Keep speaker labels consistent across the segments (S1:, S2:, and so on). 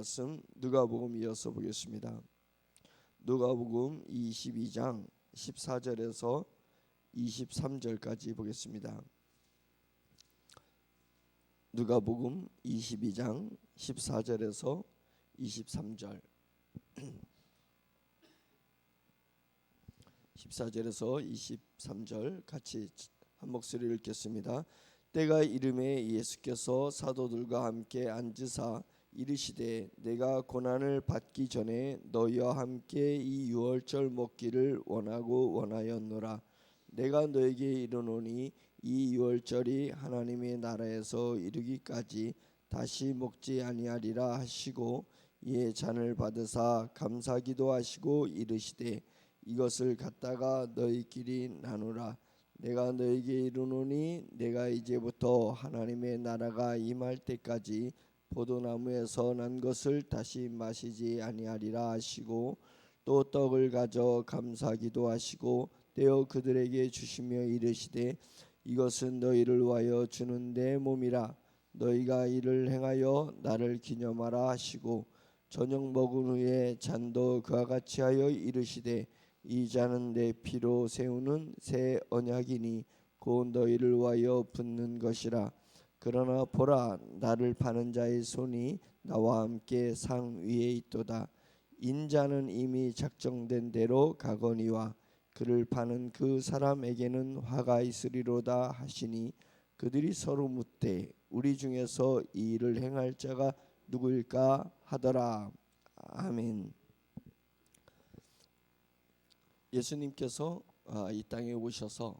S1: 말씀 누가복음 이어서 보겠습니다. 누가복음 22장 14절에서 23절까지 보겠습니다. 누가복음 22장 14절에서 23절 14절에서 23절 같이 한 목소리를 읽겠습니다. 때가 이름에 예수께서 사도들과 함께 앉으사 이르시되 내가 고난을 받기 전에 너희와 함께 이 유월절 먹기를 원하였노라. 내가 너에게 이르노니 이 유월절이 하나님의 나라에서 이르기까지 다시 먹지 아니하리라 하시고 이에 잔을 받으사 감사기도 하시고 이르시되 이것을 갖다가 너희끼리 나누라. 내가 너에게 이르노니 내가 이제부터 하나님의 나라가 임할 때까지 포도나무에서 난 것을 다시 마시지 아니하리라 하시고 또 떡을 가져 감사기도 하시고 떼어 그들에게 주시며 이르시되 이것은 너희를 위하여 주는 내 몸이라. 너희가 이를 행하여 나를 기념하라 하시고 저녁 먹은 후에 잔도 그와 같이 하여 이르시되 이 잔은 내 피로 세우는 새 언약이니 곧 너희를 위하여 붓는 것이라. 그러나 보라, 나를 파는 자의 손이 나와 함께 상 위에 있도다. 인자는 이미 작정된 대로 가거니와 그를 파는 그 사람에게는 화가 있으리로다 하시니 그들이 서로 묻되 우리 중에서 이 일을 행할 자가 누구일까 하더라. 아멘. 예수님께서 이 땅에 오셔서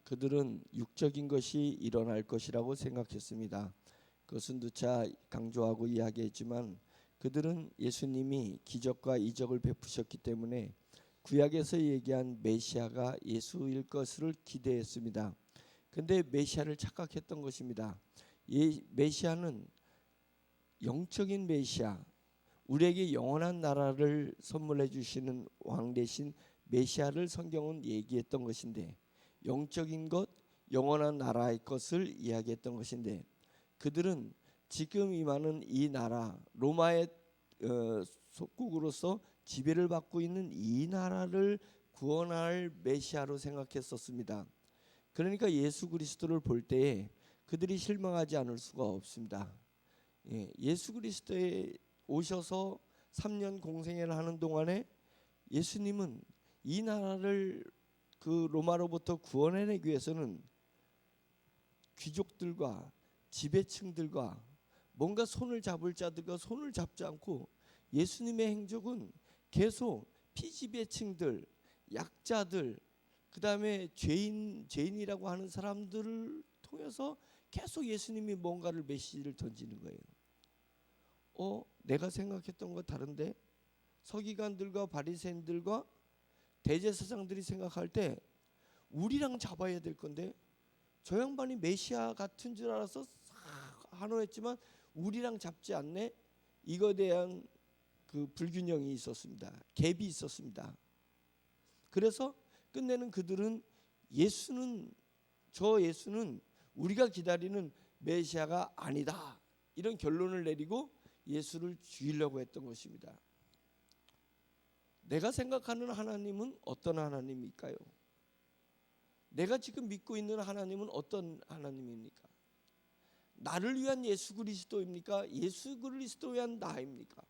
S1: 그들은 육적인 것이 일어날 것이라고 생각했습니다. 그것은 누차 강조하고 이야기했지만 그들은 예수님이 기적과 이적을 베푸셨기 때문에 구약에서 얘기한 메시아가 예수일 것을 기대했습니다. 그런데 메시아를 착각했던 것입니다. 메시아는 영적인 메시아, 우리에게 영원한 나라를 선물해 주시는 왕 대신 메시아를 성경은 얘기했던 것인데 영적인 것, 영원한 나라의 것을 이야기했던 것인데 그들은 지금 임하는 이 나라, 로마의 속국으로서 지배를 받고 있는 이 나라를 구원할 메시아로 생각했었습니다. 그러니까 예수 그리스도를 볼 때에 그들이 실망하지 않을 수가 없습니다. 예수 그리스도에 오셔서 3년 공생애를 하는 동안에 예수님은 이 나라를 그 로마로부터 구원해내기 위해서는 귀족들과 지배층들과 뭔가 손을 잡을 자들과 손을 잡지 않고 예수님의 행적은 계속 피지배층들, 약자들, 그 다음에 죄인이라고 하는 사람들을 통해서 계속 예수님이 뭔가를 메시지를 던지는 거예요. 내가 생각했던 거 다른데? 서기관들과 바리새인들과 대제사장들이 생각할 때 우리랑 잡아야 될 건데 저 양반이 메시아 같은 줄 알아서 한호했지만 우리랑 잡지 않네. 이거에 대한 그 불균형이 있었습니다. 갭이 있었습니다. 그래서 끝내는 그들은 저 예수는 우리가 기다리는 메시아가 아니다. 이런 결론을 내리고 예수를 죽이려고 했던 것입니다. 내가 생각하는 하나님은 어떤 하나님일까요? 내가 지금 믿고 있는 하나님은 어떤 하나님입니까? 나를 위한 예수 그리스도입니까? 예수 그리스도를 위한 나입니까?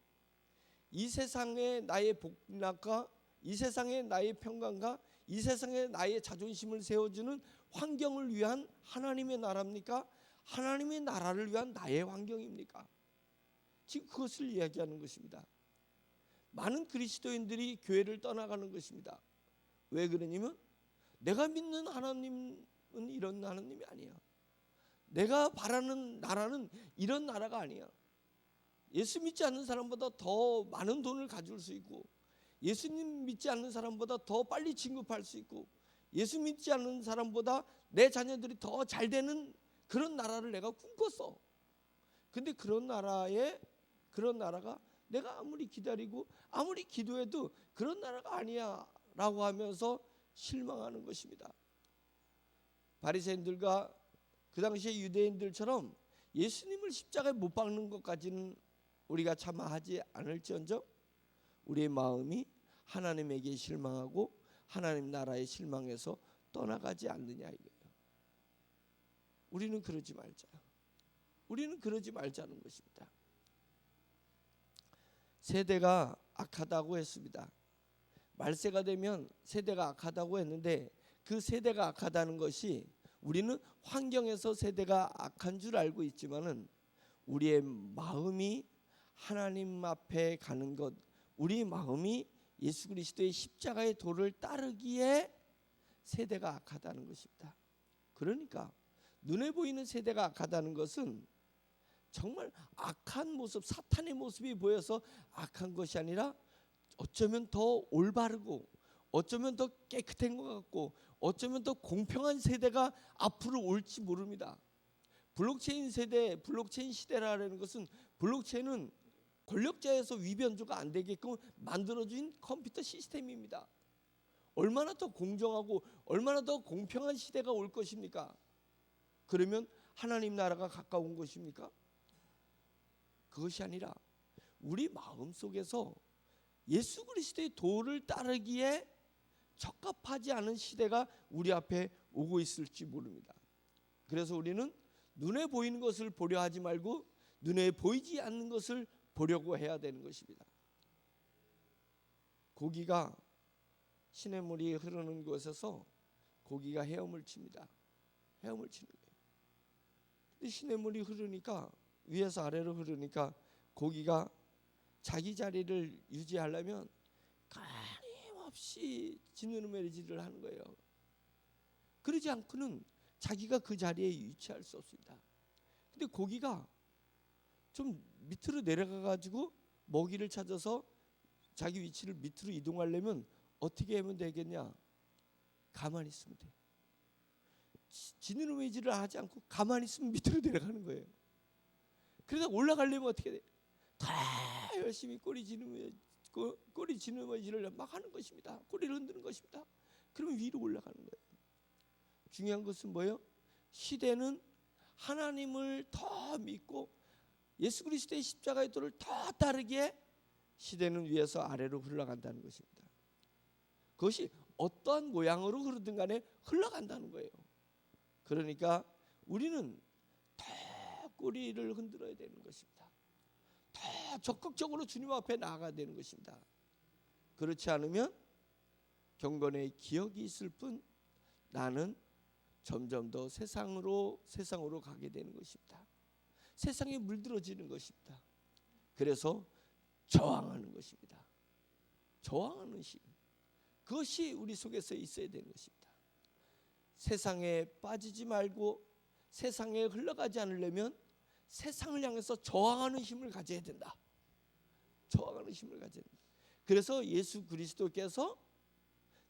S1: 이 세상에 나의 복락과 이 세상에 나의 평강과 이 세상에 나의 자존심을 세워주는 환경을 위한 하나님의 나라입니까? 하나님의 나라를 위한 나의 환경입니까? 지금 그것을 이야기하는 것입니다. 많은 그리스도인들이 교회를 떠나가는 것입니다. 왜 그러냐면 내가 믿는 하나님은 이런 하나님이 아니야. 내가 바라는 나라는 이런 나라가 아니야. 예수 믿지 않는 사람보다 더 많은 돈을 가질 수 있고 예수님 믿지 않는 사람보다 더 빨리 진급할 수 있고 예수 믿지 않는 사람보다 내 자녀들이 더 잘 되는 그런 나라를 내가 꿈꿨어. 근데 그런 나라가 내가 아무리 기다리고 아무리 기도해도 그런 나라가 아니야 라고 하면서 실망하는 것입니다. 바리새인들과 그 당시에 유대인들처럼 예수님을 십자가에 못 박는 것까지는 우리가 차마 하지 않을지언정 우리의 마음이 하나님에게 실망하고 하나님 나라에 실망해서 떠나가지 않느냐 이거예요. 우리는 그러지 말자. 우리는 그러지 말자는 것입니다. 세대가 악하다고 했습니다. 말세가 되면 세대가 악하다고 했는데 그 세대가 악하다는 것이 우리는 환경에서 세대가 악한 줄 알고 있지만은 우리의 마음이 하나님 앞에 가는 것, 우리 마음이 예수 그리스도의 십자가의 도를 따르기에 세대가 악하다는 것입니다. 그러니까 눈에 보이는 세대가 악하다는 것은 정말 악한 모습, 사탄의 모습이 보여서 악한 것이 아니라 어쩌면 더 올바르고 어쩌면 더 깨끗한 것 같고 어쩌면 더 공평한 세대가 앞으로 올지 모릅니다. 블록체인 세대, 블록체인 시대라는 것은 블록체인은 권력자에서 위변조가 안 되게끔 만들어진 컴퓨터 시스템입니다. 얼마나 더 공정하고 얼마나 더 공평한 시대가 올 것입니까? 그러면 하나님 나라가 가까운 것입니까? 그것이 아니라 우리 마음속에서 예수 그리스도의 도를 따르기에 적합하지 않은 시대가 우리 앞에 오고 있을지 모릅니다. 그래서 우리는 눈에 보이는 것을 보려 하지 말고 눈에 보이지 않는 것을 보려고 해야 되는 것입니다. 고기가 시냇물이 흐르는 곳에서 고기가 헤엄을 칩니다. 헤엄을 치는 거예요. 근데 시냇물이 흐르니까 위에서 아래로 흐르니까 고기가 자기 자리를 유지하려면 끊임없이 지느러미질을 하는 거예요. 그러지 않고는 자기가 그 자리에 위치할 수 없습니다. 근데 고기가 좀 밑으로 내려가 가지고 먹이를 찾아서 자기 위치를 밑으로 이동하려면 어떻게 하면 되겠냐? 가만히 있으면 돼. 지느러미질을 하지 않고 가만히 있으면 밑으로 내려가는 거예요. 그래서 올라가려면 어떻게 돼? 다 열심히 꼬리 지느러미질을 막 하는 것입니다. 꼬리를 흔드는 것입니다. 그러면 위로 올라가는 거예요. 중요한 것은 뭐예요? 시대는 하나님을 더 믿고 예수 그리스도의 십자가의 도를 더 따르기에 시대는 위에서 아래로 흘러간다는 것입니다. 그것이 어떠한 모양으로 흐르든 간에 흘러간다는 거예요. 그러니까 우리는 더 꼬리를 흔들어야 되는 것입니다. 더 적극적으로 주님 앞에 나아가야 되는 것입니다. 그렇지 않으면 경건의 기억이 있을 뿐 나는 점점 더 세상으로 가게 되는 것입니다. 세상에 물들어지는 것입니다. 그래서 저항하는 것입니다. 저항하는 힘, 그것이 우리 속에서 있어야 되는 것입니다. 세상에 빠지지 말고 세상에 흘러가지 않으려면 세상을 향해서 저항하는 힘을 가져야 된다. 저항하는 힘을 가져야 된다. 그래서 예수 그리스도께서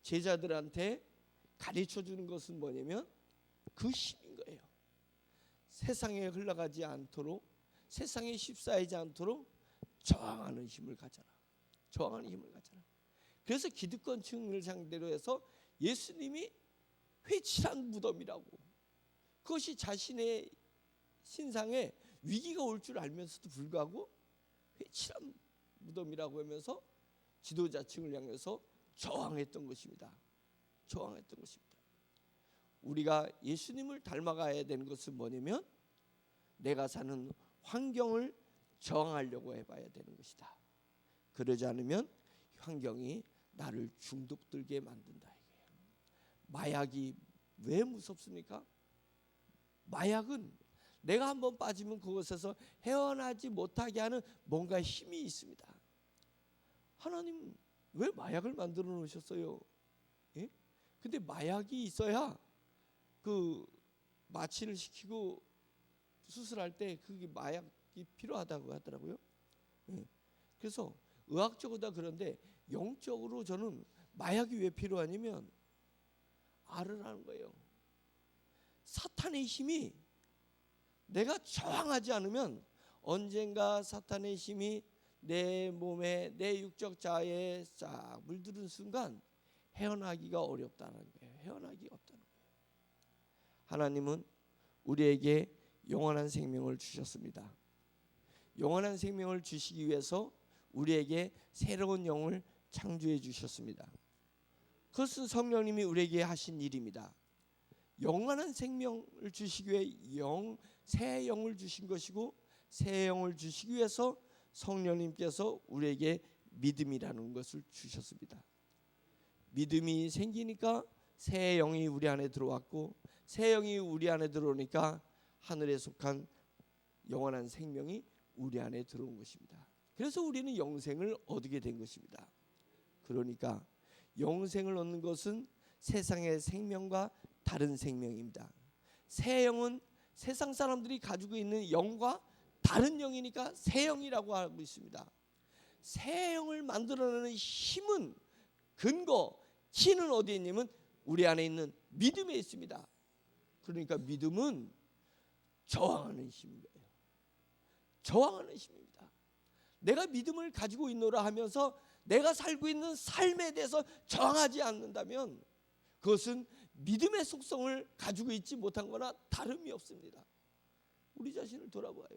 S1: 제자들한테 가르쳐 주는 것은 뭐냐면 그 힘인 거예요. 세상에 흘러가지 않도록, 세상에 휩싸이지 않도록 저항하는 힘을 가져라. 저항하는 힘을 가져라. 그래서 기득권층을 상대로 해서 예수님이 회칠한 무덤이라고, 그것이 자신의 신상에 위기가 올 줄 알면서도 불구하고 회칠한 무덤이라고 하면서 지도자층을 향해서 저항했던 것입니다. 저항했던 것입니다. 우리가 예수님을 닮아가야 되는 것은 뭐냐면 내가 사는 환경을 저항하려고 해봐야 되는 것이다. 그러지 않으면 환경이 나를 중독들게 만든다. 마약이 왜 무섭습니까? 마약은 내가 한번 빠지면 그곳에서 헤어나지 못하게 하는 뭔가 힘이 있습니다. 하나님 왜 마약을 만들어 놓으셨어요? 예? 근데 마약이 있어야 그 마취를 시키고 수술할 때 그게 마약이 필요하다고 하더라고요. 예. 그래서 의학적으로 다 그런데 영적으로 저는 마약이 왜 필요하냐면 알을 하는 거예요. 사탄의 힘이 내가 저항하지 않으면 언젠가 사탄의 힘이 내 몸에, 내 육적 자아에 싹 물들은 순간 헤어나기가 어렵다는 거예요. 헤어나기가 없다는 거예요. 하나님은 우리에게 영원한 생명을 주셨습니다. 영원한 생명을 주시기 위해서 우리에게 새로운 영을 창조해 주셨습니다. 그것은 성령님이 우리에게 하신 일입니다. 영원한 생명을 주시기 위해 새 영을 주신 것이고, 새 영을 주시기 위해서 성령님께서 우리에게 믿음이라는 것을 주셨습니다. 믿음이 생기니까 새 영이 우리 안에 들어왔고, 새 영이 우리 안에 들어오니까 하늘에 속한 영원한 생명이 우리 안에 들어온 것입니다. 그래서 우리는 영생을 얻게 된 것입니다. 그러니까 영생을 얻는 것은 세상의 생명과 다른 생명입니다. 새 영은 세상 사람들이 가지고 있는 영과 다른 영이니까 새 영이라고 하고 있습니다. 새 영을 만들어내는 힘은, 근거, 키는 어디에 있냐면 우리 안에 있는 믿음에 있습니다. 그러니까 믿음은 저항하는 힘인 거예요. 저항하는 힘입니다. 내가 믿음을 가지고 있노라 하면서 내가 살고 있는 삶에 대해서 저항하지 않는다면 그것은 믿음의 속성을 가지고 있지 못한 거나 다름이 없습니다. 우리 자신을 돌아봐요.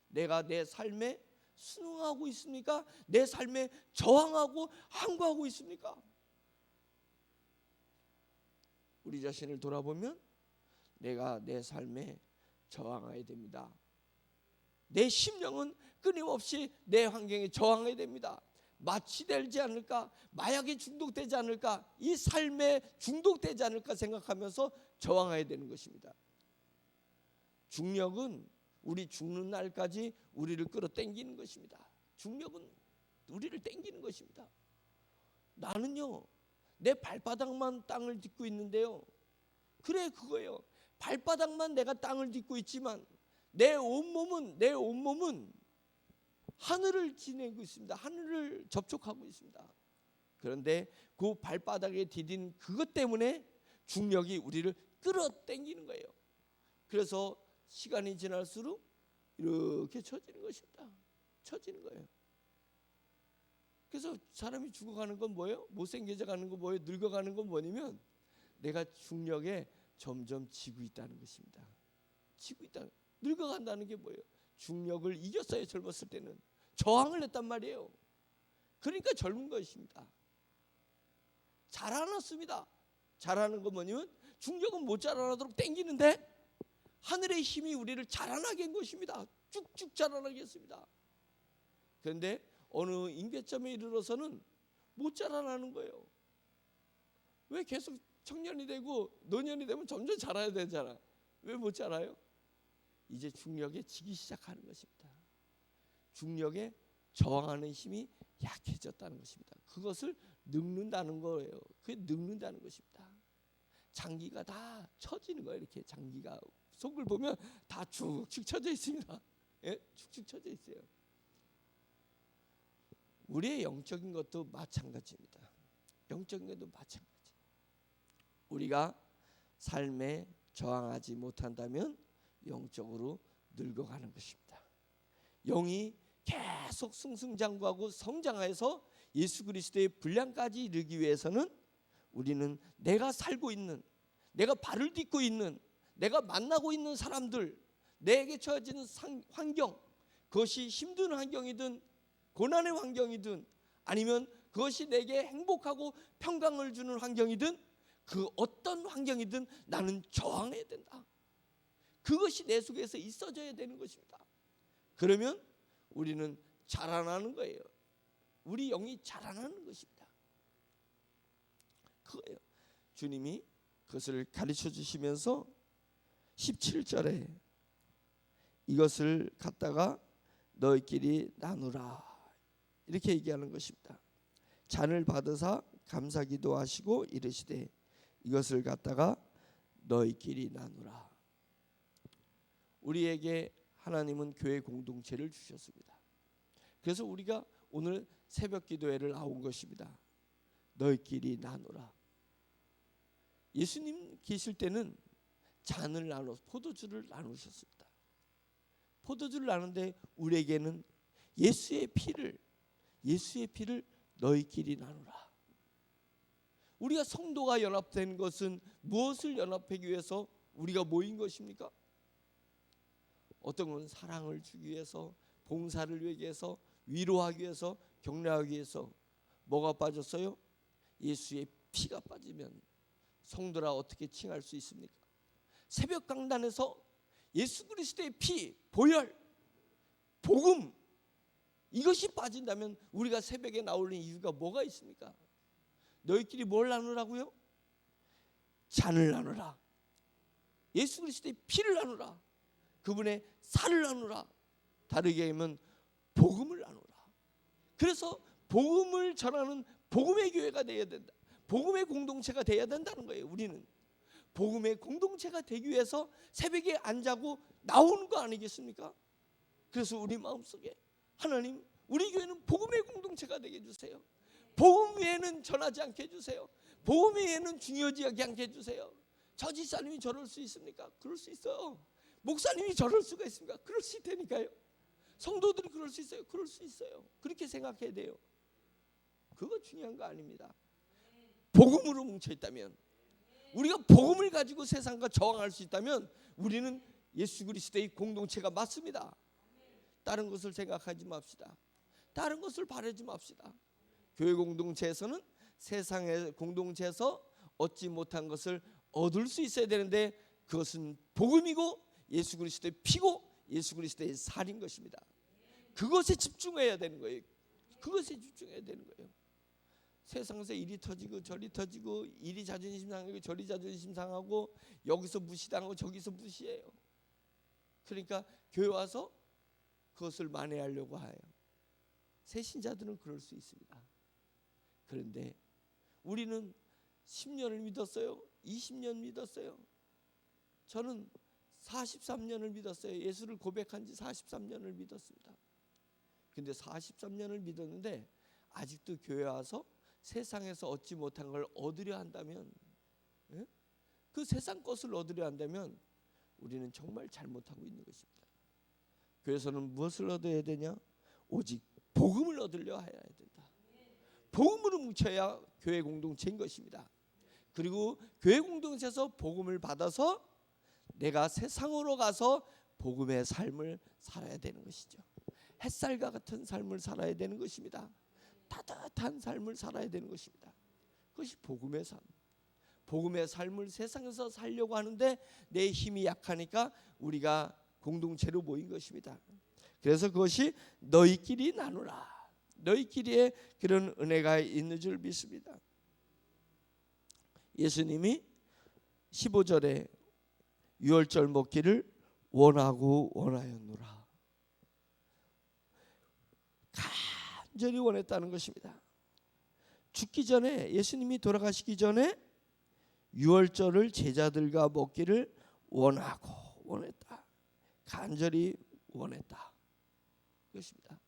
S1: 내가 내 삶에 순응하고 있습니까? 내 삶에 저항하고 항거하고 있습니까? 우리 자신을 돌아보면 내가 내 삶에 저항해야 됩니다. 내 심령은 끊임없이 내 환경에 저항해야 됩니다. 마취되지 않을까, 마약에 중독되지 않을까, 이 삶에 중독되지 않을까 생각하면서 저항해야 되는 것입니다. 중력은 우리 죽는 날까지 우리를 끌어당기는 것입니다. 중력은 우리를 당기는 것입니다. 나는요, 내 발바닥만 땅을 딛고 있는데요, 그래, 그거예요. 발바닥만 내가 땅을 딛고 있지만 내 온몸은 하늘을 지내고 있습니다. 하늘을 접촉하고 있습니다. 그런데 그 발바닥에 디딘 그것 때문에 중력이 우리를 끌어당기는 거예요. 그래서 시간이 지날수록 이렇게 처지는 것입니다. 처지는 거예요. 그래서 사람이 죽어가는 건 뭐예요? 못생겨져 가는 건 뭐예요? 늙어가는 건 뭐냐면 내가 중력에 점점 지고 있다는 것입니다. 지고 있다. 늙어간다는 게 뭐예요? 중력을 이겼어요. 젊었을 때는 저항을 했단 말이에요. 그러니까 젊은 것입니다. 자라났습니다. 자라는 건 뭐냐면 중력은 못 자라나도록 당기는데 하늘의 힘이 우리를 자라나게 한 것입니다. 쭉쭉 자라나게 했습니다. 그런데 어느 임계점에 이르러서는 못 자라나는 거예요. 왜? 계속 청년이 되고 노년이 되면 점점 자라야 되잖아. 왜 못 자라요? 이제 중력에 지기 시작하는 것입니다. 중력에 저항하는 힘이 약해졌다는 것입니다. 그것을 늙는다는 거예요. 그게 늙는다는 것입니다. 장기가 다 처지는 거예요. 이렇게 장기가 속을 보면 다 축축 처져 있습니다. 예? 축축 처져 있어요. 우리의 영적인 것도 마찬가지입니다. 영적인 것도 마찬가지. 우리가 삶에 저항하지 못한다면 영적으로 늙어가는 것입니다. 영이 계속 승승장구하고 성장해서 예수 그리스도의 분량까지 이르기 위해서는 우리는 내가 살고 있는, 내가 발을 딛고 있는, 내가 만나고 있는 사람들, 내게 처해지는 환경, 그것이 힘든 환경이든 고난의 환경이든 아니면 그것이 내게 행복하고 평강을 주는 환경이든 그 어떤 환경이든 나는 저항해야 된다. 그것이 내 속에서 있어져야 되는 것입니다. 그러면 우리는 자라나는 거예요. 우리 영이 자라나는 것입니다. 그거예요. 주님이 그것을 가르쳐 주시면서 17절에 이것을 갖다가 너희끼리 나누라 이렇게 얘기하는 것입니다. 잔을 받으사 감사기도 하시고 이르시되 이것을 갖다가 너희끼리 나누라. 우리에게 하나님은 교회 공동체를 주셨습니다. 그래서 우리가 오늘 새벽 기도회를 나온 것입니다. 너희끼리 나누라. 예수님 계실 때는 잔을 나눠 포도주를 나누셨습니다. 포도주를 나누는데 우리에게는 예수의 피를 너희끼리 나누라. 우리가 성도가 연합된 것은 무엇을 연합하기 위해서 우리가 모인 것입니까? 어떤 건 사랑을 주기 위해서, 봉사를 위해서, 위로하기 위해서, 격려하기 위해서 뭐가 빠졌어요? 예수의 피가 빠지면 성도라 어떻게 칭할 수 있습니까? 새벽 강단에서 예수 그리스도의 피, 보혈, 복음, 이것이 빠진다면 우리가 새벽에 나오는 이유가 뭐가 있습니까? 너희끼리 뭘 나누라고요? 잔을 나누라. 예수 그리스도의 피를 나누라. 그분의 살을 나누라. 다르게 하면 복음을 나누라. 그래서 복음을 전하는 복음의 교회가 되어야 된다. 복음의 공동체가 되어야 된다는 거예요. 우리는 복음의 공동체가 되기 위해서 새벽에 안 자고 나오는 거 아니겠습니까? 그래서 우리 마음속에 하나님, 우리 교회는 복음의 공동체가 되게 해주세요. 복음 외에는 전하지 않게 해주세요. 복음 외에는 중요하지 않게 해주세요. 저 집사님이 저럴 수 있습니까? 그럴 수 있어요. 목사님이 저럴 수가 있습니까? 그럴 수 있다니까요. 성도들이 그럴 수 있어요. 그럴 수 있어요. 그렇게 생각해야 돼요. 그거 중요한 거 아닙니다. 복음으로 뭉쳐있다면, 우리가 복음을 가지고 세상과 저항할 수 있다면 우리는 예수 그리스도의 공동체가 맞습니다. 다른 것을 생각하지 맙시다. 다른 것을 바라지 맙시다. 교회 공동체에서는 세상의 공동체에서 얻지 못한 것을 얻을 수 있어야 되는데, 그것은 복음이고 예수 그리스도의 피고 예수 그리스도의 살인 것입니다. 그것에 집중해야 되는 거예요. 그것에 집중해야 되는 거예요. 세상에서 이리 터지고 저리 터지고, 이리 자존심 상하고 저리 자존심 상하고, 여기서 무시당하고 저기서 무시해요. 그러니까 교회 와서 그것을 만회하려고 해요. 새 신자들은 그럴 수 있습니다. 그런데 우리는 10년을 믿었어요. 20년 믿었어요. 저는 43년을 믿었어요. 예수를 고백한 지 43년을 믿었습니다. 근데 43년을 믿었는데 아직도 교회 와서 세상에서 얻지 못한 걸 얻으려 한다면, 그 세상 것을 얻으려 한다면 우리는 정말 잘못하고 있는 것입니다. 교회에서는 무엇을 얻어야 되냐? 오직 복음을 얻으려 해야 된다. 복음으로 뭉쳐야 교회 공동체인 것입니다. 그리고 교회 공동체에서 복음을 받아서 내가 세상으로 가서 복음의 삶을 살아야 되는 것이죠. 햇살과 같은 삶을 살아야 되는 것입니다. 따뜻한 삶을 살아야 되는 것입니다. 그것이 복음의 삶. 복음의 삶을 세상에서 살려고 하는데 내 힘이 약하니까 우리가 공동체로 모인 것입니다. 그래서 그것이 너희끼리 나누라. 너희끼리의 그런 은혜가 있는 줄 믿습니다. 예수님이 15절에 유월절 먹기를 원하고 원하였노라. 간절히 원했다는 것입니다. 죽기 전에, 예수님이 돌아가시기 전에 유월절을 제자들과 먹기를 원하고 원했다. 간절히 원했다. 그것입니다.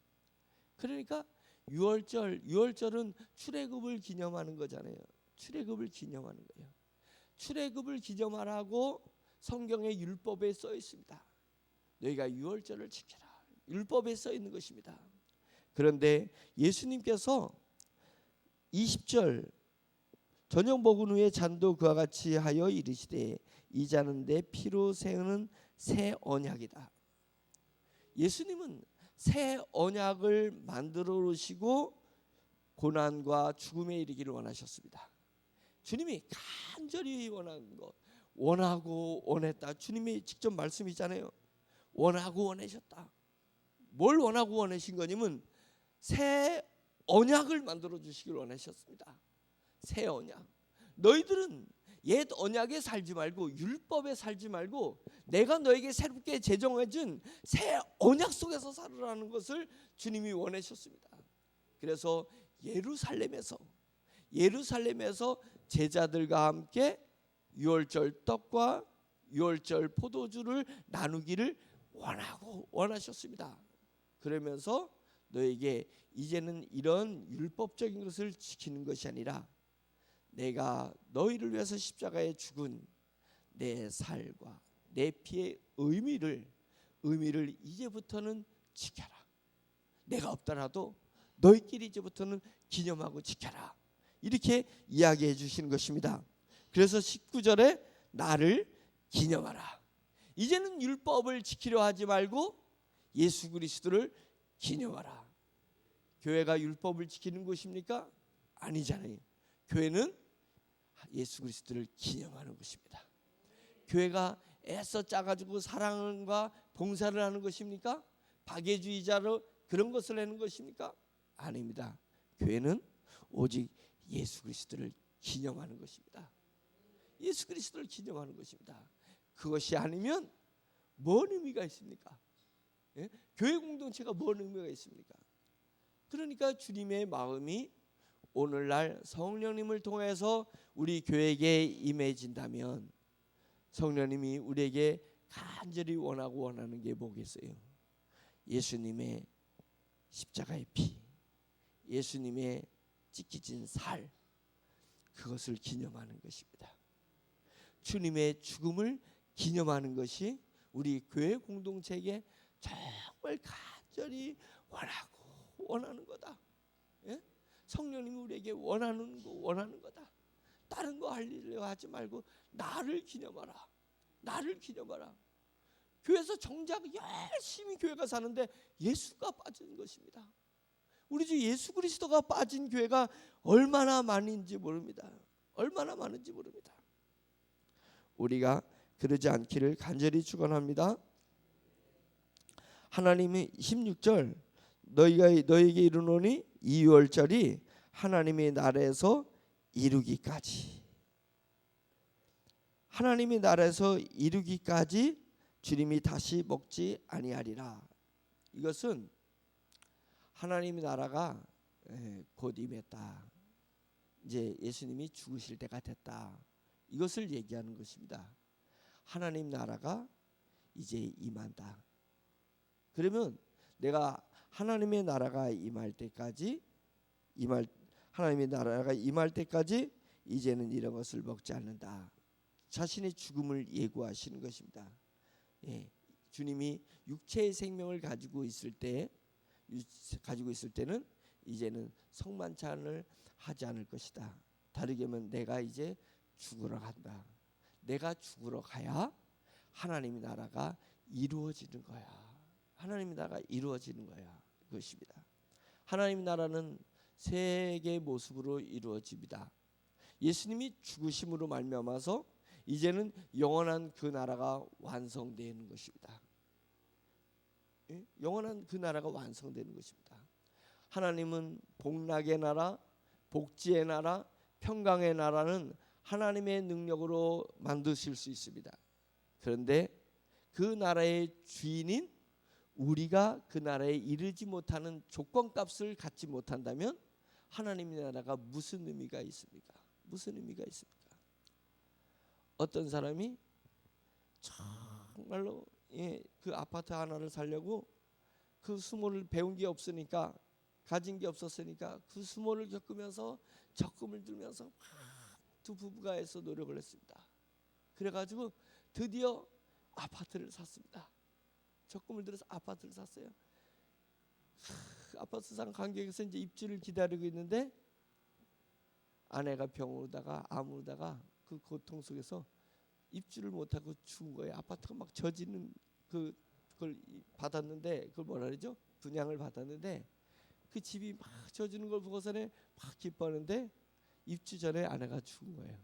S1: 그러니까 유월절은 출애굽을 기념하는 거잖아요. 출애굽을 기념하는 거예요. 출애굽을 기념하라고 성경의 율법에 써 있습니다. 너희가 유월절을 지켜라. 율법에 써 있는 것입니다. 그런데 예수님께서 20절 저녁 먹은 후에 잔도 그와 같이 하여 이르시되 이 잔은 내 피로 세우는 새 언약이다. 예수님은 새 언약을 만들어 놓으시고 고난과 죽음에 이르기를 원하셨습니다. 주님이 간절히 원한 것, 원하고 원했다. 주님이 직접 말씀이잖아요. 원하고 원하셨다. 뭘 원하고 원하신 거냐면 새 언약을 만들어 주시길 원하셨습니다. 새 언약. 너희들은 옛 언약에 살지 말고 율법에 살지 말고 내가 너에게 새롭게 제정해준 새 언약 속에서 살으라는 것을 주님이 원하셨습니다. 그래서 예루살렘에서 제자들과 함께 유월절 떡과 유월절 포도주를 나누기를 원하고 원하셨습니다. 그러면서 너에게 이제는 이런 율법적인 것을 지키는 것이 아니라 내가 너희를 위해서 십자가에 죽은 내 살과 내 피의 의미를 이제부터는 지켜라. 내가 없더라도 너희끼리 이제부터는 기념하고 지켜라. 이렇게 이야기해 주시는 것입니다. 그래서 19절에 나를 기념하라. 이제는 율법을 지키려 하지 말고 예수 그리스도를 기념하라. 교회가 율법을 지키는 곳입니까? 아니잖아요. 교회는 예수 그리스도를 기념하는 것입니다. 교회가 애써 짜가지고 사랑과 봉사를 하는 것입니까? 박애주의자로 그런 것을 하는 것입니까? 아닙니다. 교회는 오직 예수 그리스도를 기념하는 것입니다. 예수 그리스도를 기념하는 것입니다. 그것이 아니면 뭔 의미가 있습니까? 예? 교회 공동체가 뭔 의미가 있습니까? 그러니까 주님의 마음이 오늘날 성령님을 통해서 우리 교회에게 임해진다면 성령님이 우리에게 간절히 원하고 원하는 게 뭐겠어요? 예수님의 십자가의 피, 예수님의 찢기진 살, 그것을 기념하는 것입니다. 주님의 죽음을 기념하는 것이 우리 교회 공동체에게 정말 간절히 원하고 원하는 거다. 예? 성령님이 우리에게 원하는 거다. 다른 거 하려고 하지 말고 나를 기념하라. 나를 기념하라. 교회에서 정작 열심히 교회가 사는데 예수가 빠진 것입니다. 우리 주 예수 그리스도가 빠진 교회가 얼마나 많은지 모릅니다. 얼마나 많은지 모릅니다. 우리가 그러지 않기를 간절히 축원합니다. 하나님이 16절 너에게 이르노니 이 유월절이 하나님의 나라에서 이루기까지, 하나님의 나라에서 이루기까지 주님이 다시 먹지 아니하리라. 이것은 하나님의 나라가 곧 임했다. 이제 예수님이 죽으실 때가 됐다. 이것을 얘기하는 것입니다. 하나님 나라가 이제 임한다. 그러면 내가 하나님의 나라가 임할 때까지 하나님의 나라가 임할 때까지 이제는 이런 것을 먹지 않는다. 자신의 죽음을 예고하시는 것입니다. 예, 주님이 육체의 생명을 가지고 있을 때는 이제는 성만찬을 하지 않을 것이다. 다르게 하면 내가 이제 죽으러 간다. 내가 죽으러 가야 하나님의 나라가 이루어지는 거야. 하나님의 나라가 이루어지는 거야. 그것입니다. 하나님의 나라는 세 개의 모습으로 이루어집니다. 예수님이 죽으심으로 말미암아서 이제는 영원한 그 나라가 완성되는 것입니다. 예? 영원한 그 나라가 완성되는 것입니다. 하나님은 복락의 나라, 복지의 나라, 평강의 나라는 하나님의 능력으로 만드실 수 있습니다. 그런데 그 나라의 주인인 우리가 그 나라에 이르지 못하는 조건값을 갖지 못한다면 하나님의 나라가 무슨 의미가 있습니까? 무슨 의미가 있습니까? 어떤 사람이 정말로 그 아파트 하나를 살려고 그 수모를 배운 게 없으니까, 가진 게 없었으니까 그 수모를 겪으면서 적금을 들면서 두 부부가 해서 노력을 했습니다. 그래가지고 드디어 아파트를 샀습니다. 적금을 들어서 아파트를 샀어요. 아파트 산 간격에서 이제 입주를 기다리고 있는데 아내가 병으로다가 암으로다가 그 고통 속에서 입주를 못하고 죽은 거예요. 아파트가 막 젖이는 그걸 받았는데, 그걸 뭐라 그러죠? 분양을 받았는데 그 집이 막 젖는 걸 보고서는 막 기뻐하는데 입주 전에 아내가 죽은 거예요.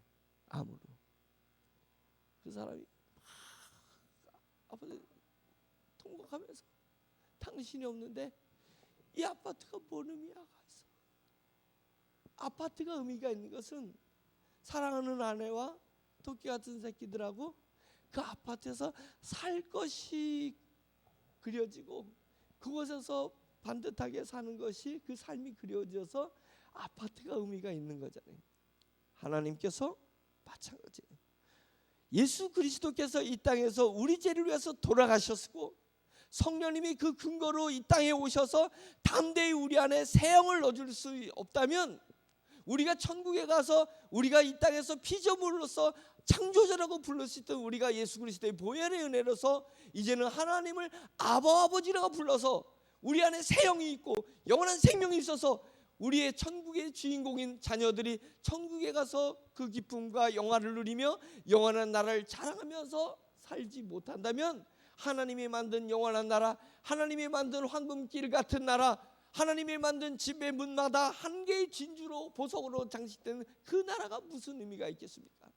S1: 암으로. 그 사람이 막 아파트 통곡하면서 당신이 없는데 이 아파트가 뭔 의미가 있어? 아파트가 의미가 있는 것은 사랑하는 아내와 토끼 같은 새끼들하고 그 아파트에서 살 것이 그려지고 그곳에서 반듯하게 사는 것이, 그 삶이 그려져서 아파트가 의미가 있는 거잖아요. 하나님께서 마찬가지예요. 예수 그리스도께서 이 땅에서 우리 죄를 위해서 돌아가셨고 성령님이 그 근거로 이 땅에 오셔서 담대히 우리 안에 새 영을 넣어줄 수 없다면 우리가 천국에 가서 우리가 이 땅에서 피조물로서 창조자라고 불릴 수 있던 우리가 예수 그리스도의 보혈의 은혜로서 이제는 하나님을 아버지라고 불러서 우리 안에 새 영이 있고 영원한 생명이 있어서 우리의 천국의 주인공인 자녀들이 천국에 가서 그 기쁨과 영화를 누리며 영원한 나라를 자랑하면서 살지 못한다면 하나님이 만든 영원한 나라, 하나님이 만든 황금길 같은 나라, 하나님이 만든 집의 문마다 한 개의 진주로 보석으로 장식된 그 나라가 무슨 의미가 있겠습니까?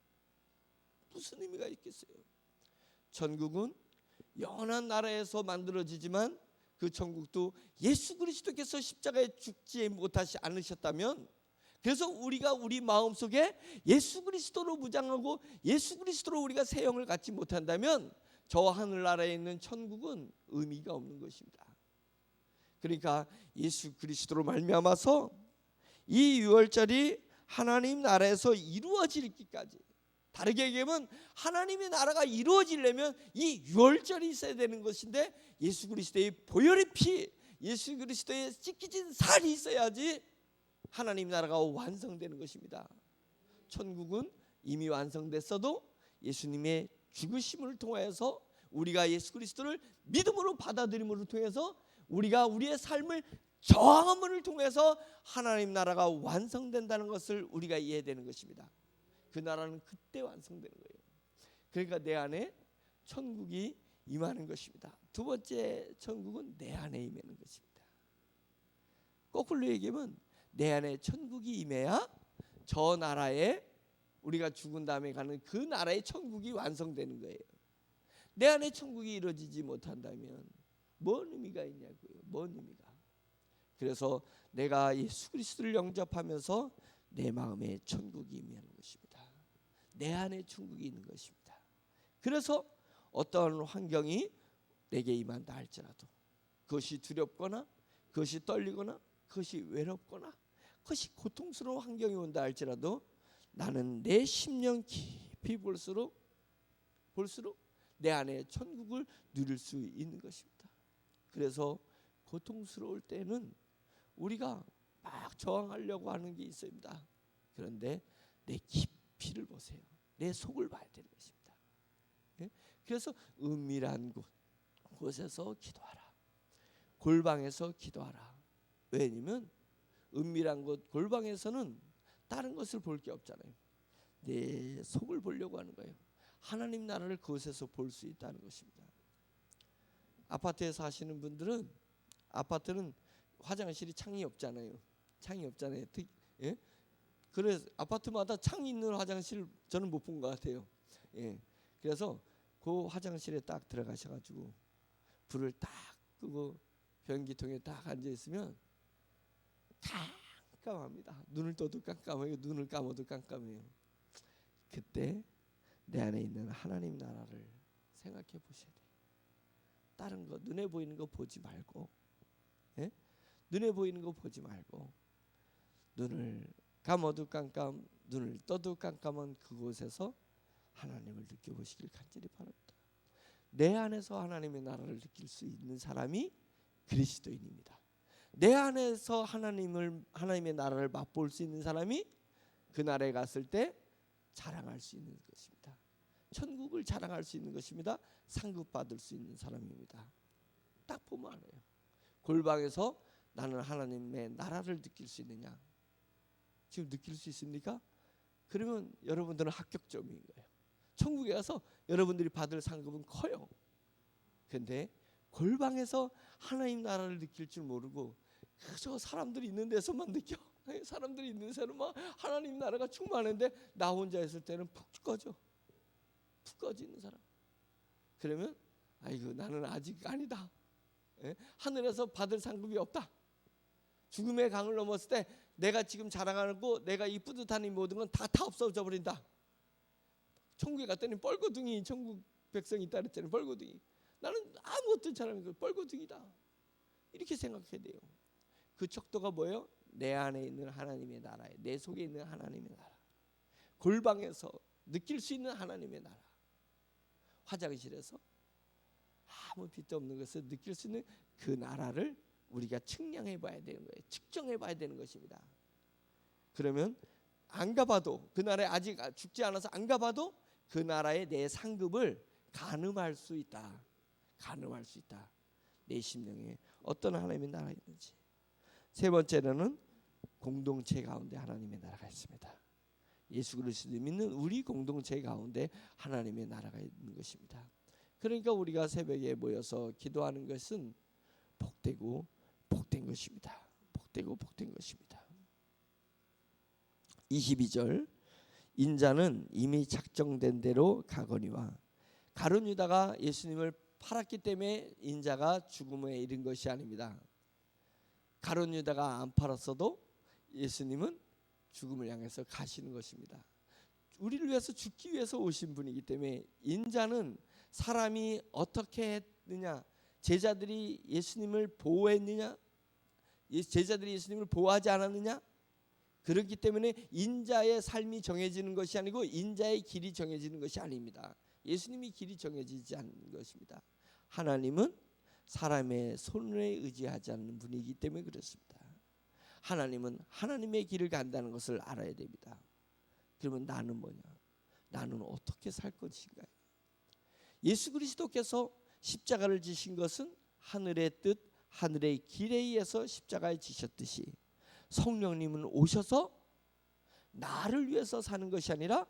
S1: 무슨 의미가 있겠어요? 천국은 영원한 나라에서 만들어지지만 그 천국도 예수 그리스도께서 십자가에 죽지 못하시 않으셨다면, 그래서 우리가 우리 마음속에 예수 그리스도로 무장하고 예수 그리스도로 우리가 새 영을 갖지 못한다면 저 하늘나라에 있는 천국은 의미가 없는 것입니다. 그러니까 예수 그리스도로 말미암아서 이 유월절이 하나님 나라에서 이루어지기까지, 다르게 얘기하면 하나님의 나라가 이루어지려면 이 유월절이 있어야 되는 것인데, 예수 그리스도의 보혈의 피, 예수 그리스도의 찢겨진 살이 있어야지 하나님 나라가 완성되는 것입니다. 천국은 이미 완성됐어도 예수님의 죽으심을 통하여서 우리가 예수 그리스도를 믿음으로 받아들임으로 통해서 우리가 우리의 삶을 저항함을 통해서 하나님 나라가 완성된다는 것을 우리가 이해되는 것입니다. 그 나라는 그때 완성되는 거예요. 그러니까 내 안에 천국이 임하는 것입니다. 두 번째, 천국은 내 안에 임하는 것입니다. 거꾸로 얘기하면 내 안에 천국이 임해야 저 나라에, 우리가 죽은 다음에 가는 그 나라의 천국이 완성되는 거예요. 내 안에 천국이 이루어지지 못한다면 뭔 의미가 있냐고요. 뭔 의미가. 그래서 내가 예수 그리스도를 영접하면서 내 마음에 천국이 임하는 것입니다. 내 안에 천국이 있는 것입니다. 그래서 어떤 환경이 내게 임한다 할지라도, 그것이 두렵거나 그것이 떨리거나 그것이 외롭거나 그것이 고통스러운 환경이 온다 할지라도 나는 내 심령 깊이 볼수록 내 안에 천국을 누릴 수 있는 것입니다. 그래서 고통스러울 때는 우리가 막 저항하려고 하는 게 있습니다. 그런데 내 깊이를 보세요. 내 속을 봐야 되는 것입니다. 그래서 은밀한 곳에서 기도하라. 골방에서 기도하라. 왜냐면 은밀한 곳, 골방에서는 다른 것을 볼 게 없잖아요. 내 속을 보려고 하는 거예요. 하나님 나라를 그곳에서 볼 수 있다는 것입니다. 아파트에 사시는 분들은, 아파트는 화장실이 창이 없잖아요. 창이 없잖아요. 예? 그래서 아파트마다 창이 있는 화장실 저는 못 본 것 같아요. 예. 그래서 그 화장실에 딱 들어가셔가지고 불을 딱 끄고 변기통에 딱 앉아 있으면 깜깜합니다. 눈을 떠도 깜깜해요. 눈을 감아도 깜깜해요. 그때 내 안에 있는 하나님 나라를 생각해 보셔야 돼요. 다른 거, 눈에 보이는 거 보지 말고, 예? 눈에 보이는 거 보지 말고, 눈을 감아도 깜깜, 눈을 떠도 깜깜한 그곳에서 하나님을 느껴보시길 간절히 바랍니다. 내 안에서 하나님의 나라를 느낄 수 있는 사람이 그리스도인입니다. 내 안에서 하나님의 나라를 맛볼 수 있는 사람이 그 나라에 갔을 때 자랑할 수 있는 것입니다. 천국을 자랑할 수 있는 것입니다. 상급받을 수 있는 사람입니다. 딱 보면 알아요. 골방에서 나는 하나님의 나라를 느낄 수 있느냐? 지금 느낄 수 있습니까? 그러면 여러분들은 합격점인 거예요. 천국에 가서 여러분들이 받을 상급은 커요. 그런데 골방에서 하나님 나라를 느낄 줄 모르고 그저 사람들이 있는 데서만 느껴. 사람들이 있는 데서만 하나님 나라가 충만한데 나 혼자 있을 때는 푹 꺼져. 푹 꺼지는 사람. 그러면 아이고 나는 아직 아니다. 하늘에서 받을 상급이 없다. 죽음의 강을 넘었을 때 내가 지금 자랑하고 내가 이 뿌듯한 이 모든 건 다 없어져 버린다. 천국에 갔더니 뻘거둥이, 천국 백성이 있다 그랬잖아요. 뻘거둥이. 나는 아무것도 잘하는 뻘거둥이다. 이렇게 생각해야 돼요. 그 척도가 뭐예요? 내 안에 있는 하나님의 나라에, 내 속에 있는 하나님의 나라. 골방에서 느낄 수 있는 하나님의 나라. 화장실에서 아무 빛도 없는 것을 느낄 수 있는 그 나라를 우리가 측량해 봐야 되는 거예요. 측정해 봐야 되는 것입니다. 그러면 안 가봐도, 그 나라에 아직 죽지 않아서 안 가봐도 그 나라의 내 상급을 가늠할 수 있다. 가늠할 수 있다. 내 심령에 어떤 하나님의 나라가 있는지. 세 번째로는 공동체 가운데 하나님의 나라가 있습니다. 예수 그리스도를 믿는 우리 공동체 가운데 하나님의 나라가 있는 것입니다. 그러니까 우리가 새벽에 모여서 기도하는 것은 복되고 복된 것입니다. 복되고 복된 것입니다. 22절 인자는 이미 작정된 대로 가거니와. 가룟 유다가 예수님을 팔았기 때문에 인자가 죽음에 이른 것이 아닙니다. 가룟 유다가 안 팔았어도 예수님은 죽음을 향해서 가시는 것입니다. 우리를 위해서 죽기 위해서 오신 분이기 때문에 인자는 사람이 어떻게 했느냐, 제자들이 예수님을 보호했느냐, 제자들이 예수님을 보호하지 않았느냐, 그렇기 때문에 인자의 삶이 정해지는 것이 아니고 인자의 길이 정해지는 것이 아닙니다. 예수님이 길이 정해지지 않는 것입니다. 하나님은 사람의 손에 의지하지 않는 분이기 때문에 그렇습니다. 하나님은 하나님의 길을 간다는 것을 알아야 됩니다. 그러면 나는 뭐냐? 나는 어떻게 살 것인가? 예수 그리스도께서 십자가를 지신 것은 하늘의 뜻, 하늘의 길에 의해서 십자가에 지셨듯이 성령님은 오셔서 나를 위해서 사는 것이 아니라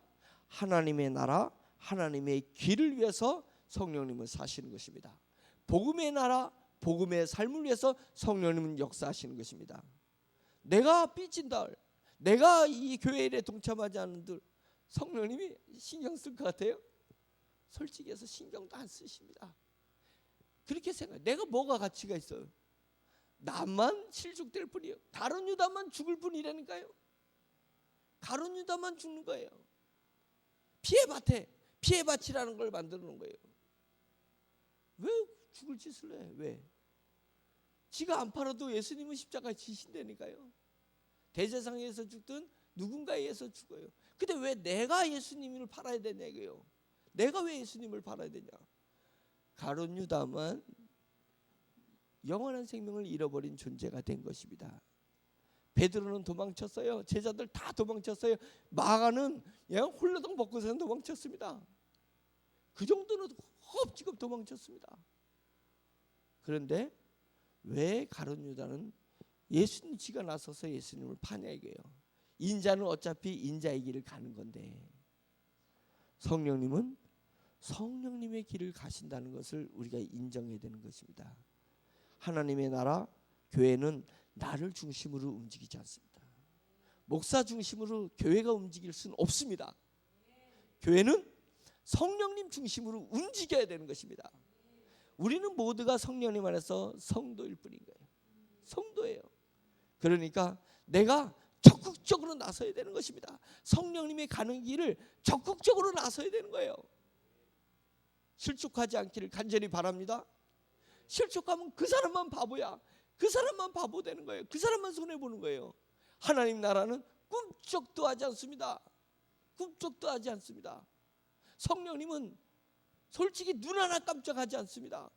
S1: 하나님의 나라, 하나님의 길을 위해서 성령님은 사시는 것입니다. 복음의 나라, 복음의 삶을 위해서 성령님은 역사하시는 것입니다. 내가 삐진다, 내가 이 교회 일에 동참하지 않는들 성령님이 신경 쓸 것 같아요? 솔직히 해서 신경도 안 쓰십니다. 그렇게 생각해. 내가 뭐가 가치가 있어요? 나만 실족될 뿐이에요. 다른 유다만 죽을 뿐이라니까요. 가룟 유다만 죽는 거예요. 피해밭이라는 걸 만들어 놓은 거예요. 왜 죽을 짓을 해? 왜? 지가 안 팔아도 예수님은 십자가에 지신다니까요. 대제사장에서 죽든 누군가에 의해서 죽어요. 근데 왜 내가 예수님을 팔아야 되냐 이거요. 내가 왜 예수님을 팔아야 되냐? 가룟 유다만 영원한 생명을 잃어버린 존재가 된 것입니다. 베드로는 도망쳤어요. 제자들 다 도망쳤어요. 마가는 홀로당 먹고서는 도망쳤습니다. 그 정도는 헛지금 도망쳤습니다. 그런데 왜 가룟 유다는 예수님 지가 나서서 예수님을 파냐 이거예요. 인자는 어차피 인자의 길을 가는 건데 성령님은 성령님의 길을 가신다는 것을 우리가 인정해야 되는 것입니다. 하나님의 나라, 교회는 나를 중심으로 움직이지 않습니다. 목사 중심으로 교회가 움직일 수는 없습니다. 교회는 성령님 중심으로 움직여야 되는 것입니다. 우리는 모두가 성령님 안에서 성도일 뿐인 거예요. 성도예요. 그러니까 내가 적극적으로 나서야 되는 것입니다. 성령님이 가는 길을 적극적으로 나서야 되는 거예요. 실족하지 않기를 간절히 바랍니다. 실족하면 그 사람만 바보야. 그 사람만 바보 되는 거예요. 그 사람만 손해보는 거예요. 하나님 나라는 꿈쩍도 하지 않습니다. 꿈쩍도 하지 않습니다. 성령님은 솔직히 눈 하나 깜짝하지 않습니다.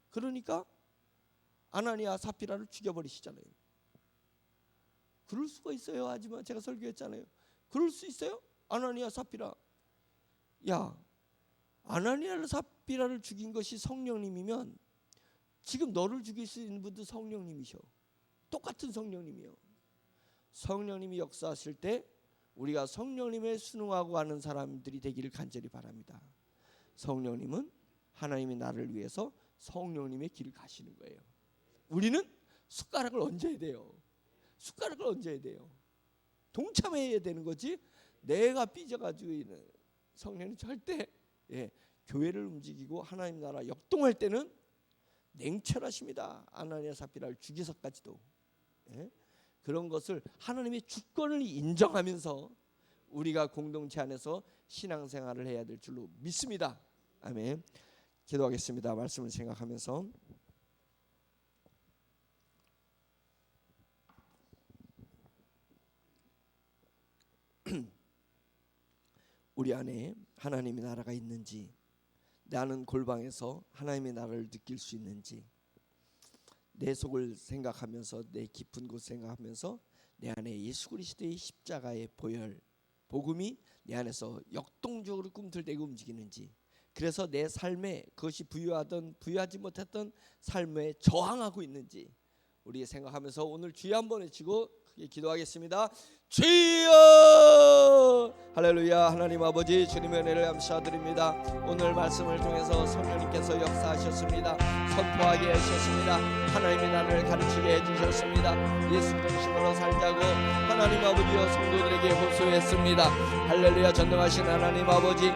S1: 그러니까 아나니아 사피라를 죽여버리시잖아요. 그럴 수가 있어요. 하지만 제가 설교했잖아요. 그럴 수 있어요? 아나니아 사피라. 야, 아나니아 사피라를 죽인 것이 성령님이면 지금 너를 죽일 수 있는 분도 성령님이셔. 똑같은 성령님이요. 성령님이 역사하실 때 우리가 성령님에 순응하고 하는 사람들이 되기를 간절히 바랍니다. 성령님은 하나님이 나를 위해서 성령님의 길을 가시는 거예요. 우리는 숟가락을 얹어야 돼요. 숟가락을 얹어야 돼요. 동참해야 되는 거지. 내가 삐져가지고 있는 성령님 절대 교회를 움직이고 하나님 나라 역동할 때는 냉철하십니다. 아나니아 사피라를 죽여서까지도 그런 것을 하나님의 주권을 인정하면서 우리가 공동체 안에서 신앙생활을 해야 될 줄로 믿습니다. 아멘. 기도하겠습니다. 말씀을 생각하면서 우리 안에 하나님의 나라가 있는지, 나는 골방에서 하나님의 나라를 느낄 수 있는지, 내 속을 생각하면서 내 깊은 곳 생각하면서 내 안에 예수 그리스도의 십자가의 보혈, 복음이 내 안에서 역동적으로 꿈틀대고 움직이는지, 그래서 내 삶에 그것이 부유하던 부유하지 못했던 삶에 저항하고 있는지 우리 생각하면서 오늘 주여 한번 외치고 크게 기도하겠습니다. 주여! 할렐루야. 하나님 아버지, 주님의 은혜를 감사드립니다. 오늘 말씀을 통해서 성령님께서 역사하셨습니다. 선포하게 하셨습니다. 하나님의 나를 가르치게 해주셨습니다. 예수 중심으로 살자고 하나님 아버지여 성도들에게 호소했습니다. 할렐루야. 전능하신 하나님 아버지,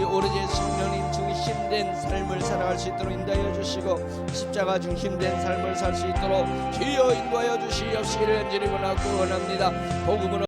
S1: 오로지 성령님 중심된 삶을 살아갈 수 있도록 인도하여 주시고 십자가 중심된 삶을 살 수 있도록 주여 인도하여 주시옵시기를 간절히 원합니다. 복음으로